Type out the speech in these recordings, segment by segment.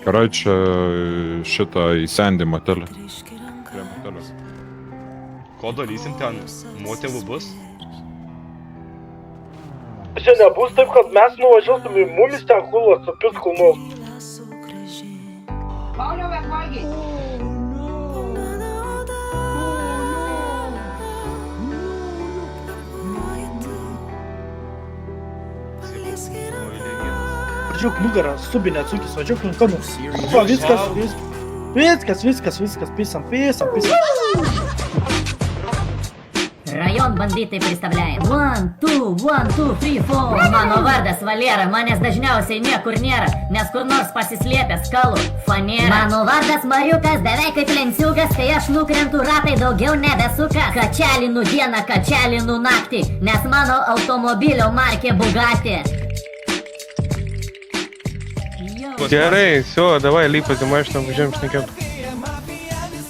Короче, šitą įsendį motelį. Prie motelio. Ko darysim ten? Moterų bus? Čia nebus taip, kad mes nuvažiuosim į mumis ten hulas supis kulnus. Pauliau, Bekvagi! Važiuok nugarą, subinę atsukis, važiuok nugarą. O, viskas, pisam. Район бандиtai представляем. 1, 2, 1, 2, 3, 4. Mano vardas Valera, manęs dažniausiai niekur nėra, nes kur nors pasislėpęs kalų fanėra. Mano vardas Mariukas, beveik kaip lenciukas, kai aš nukrentu ratai daugiau nebesuka. Kačelinu dieną, kačelinu naktį, nes mano automobilio markė Bugatti. Gerai, все, давай, lipas į mašiną, važiuojam šnekėt.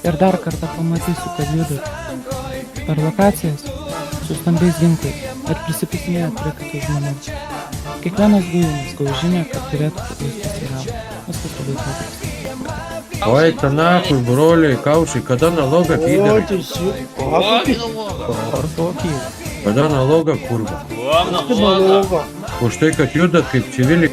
Ir dar kartą pamatysiu, kad judat per lokacijas su stambiais ginklais ir prisipisinėjat prie kitų žmonių. Kiekvienas gujimas gaus žinią, kad turėtų pakeisti serialą. Viskas labai paprasta. Ой, это нахуй, бролей, кауши, когда налога, пидоры? Когда налога, курва? Уж tai, kad judat kaip civiliai.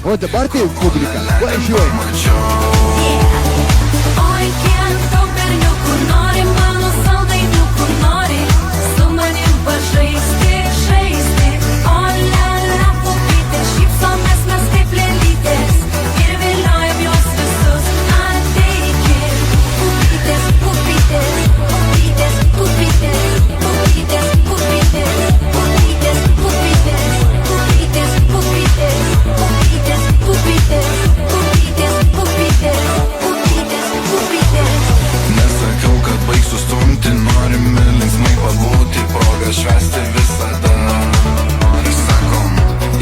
O dabar tai publika, važiuojam. Oi, kiek daug berniukų nori mano saldainiukų nori su manim pažaisti, žaisti. O lela, pupytė, šypsomės mes kaip lėlytės ir viliojam juos visus. Ateikit, pupytės, pupytės, pupytės, pupytės, pupytės, pupytės, pupytės, pupytės, pupytės, pupytės. Nesakiau, kad baigsiu stumti, norime linksmai pabūti, progą švęsti visada. Sakom,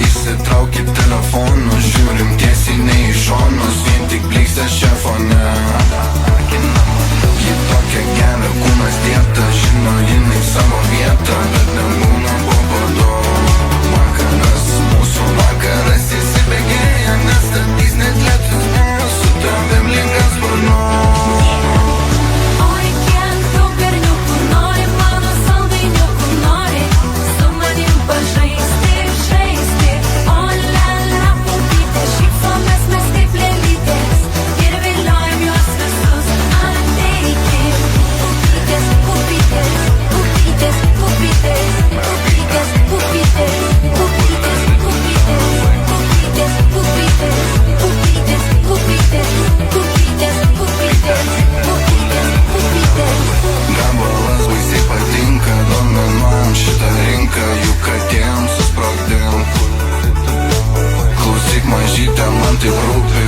išsitraukit telefonus, žiūrim tiesiai ne į šonus, vien tik blykstė šią fone. Ji tokia gera, kūnas dieta, žino jinai savo vietą, bet nebūna bobodo. Vakaras, mūsų vakaras įsibėgėja, nestatys net lietus, su tavim linkas sparnu. Oi, kiek daug berniukų nori mano saldainiukų nori su manim pažaisti, žaisti. O lela, pupytė, šypsomės mes kaip lėlytės ir viliojam juos visus. Ateikit, pupytės, pupytės, pupytės, pupytės, pupytės, pupytės, pupytės, pupytės, pupytės, pupytės, pupytės, pupytės, pupytės, pupytės, pupytės. Gabalas baisiai patinka, dominuojam šitą rinką, juk katėm susprogdėm. Klausyk mažytė, man taip rūpi,